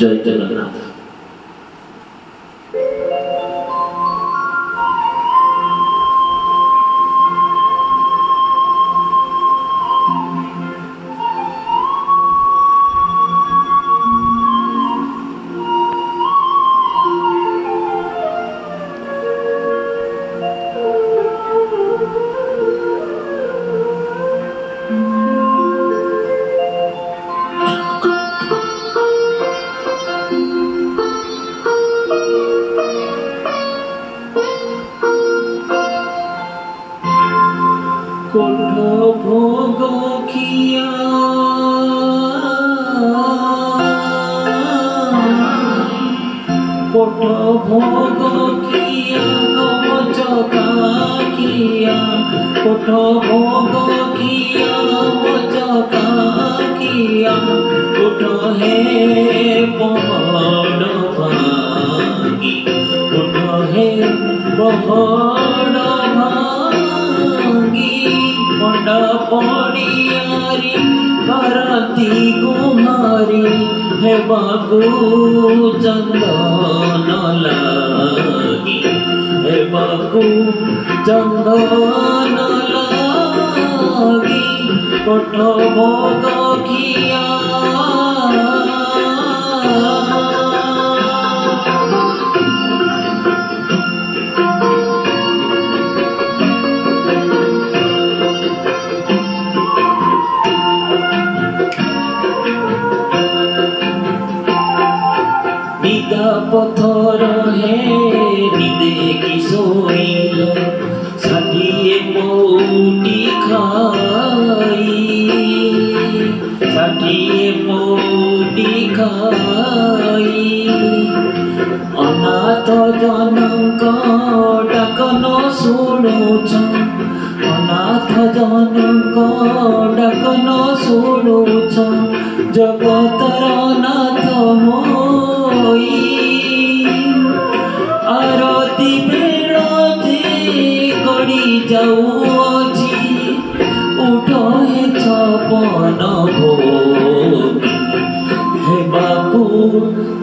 जय जगन्नाथ। कोठ भोग किया कोठ भोग किया चका किया कोठ भोग किया चका किया कोठ है पहाड़ भागी कोठ है पहाड़ पंडा पड़ियारी करती गुहारी हे बाबू चंदन लागी हे बाबू चंदन लागी कोठ भोग किया पथर है निदे की सोइल षाठिए पौटी खाई षाठिए पौटी खाई अनाथ जनक डाक न शुणुछ अनाथ जनक डाक न शुणुछ जगतर नाथ आरती बेड़े गड़ी जाऊँगी उठ है छपन भोग हे बाबू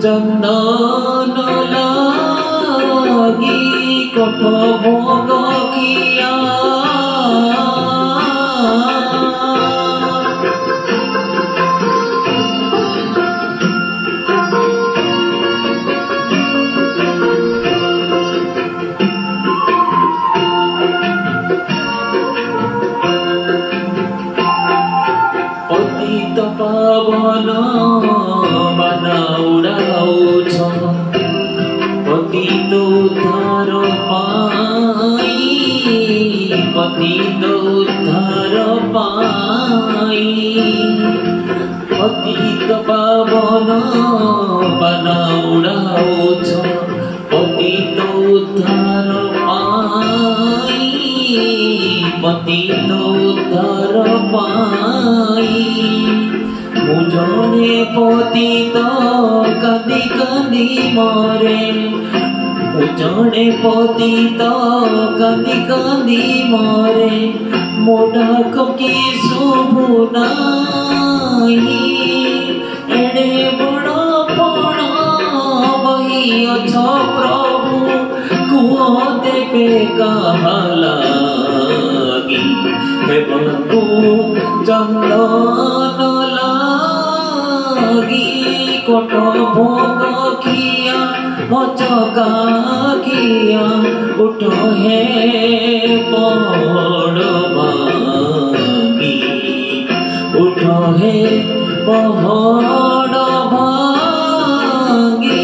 चंदन लागी कोठ भोग किया पावन बनाउछ पतित उद्धार पाई पतित उद्धार पाई पतित पावन बनाउछ पतित उद्धार पाई पतित उद्धार पाई मुझे पतित कदी कदी मरे मुझे पतित कदी कदी मरे मोडाक की शुभुनाई एड़े बड़ पण बही अछ प्रभु कुह देवे कहाला हे बाबू चंदन लागी कोठ भोग किया चका किया उठ है पहाड़ भागी उठ है पहाड़ भागी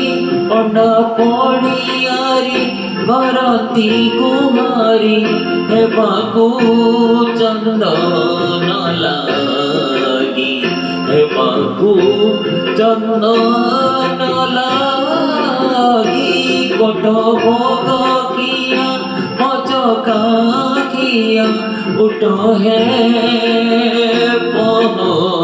पंडा पड़ियारी भरती कुमारी हे बाबू चंदन लागी हे बाबू चंदन लागी कोठ भोग किया चका किया उठ है पहाड़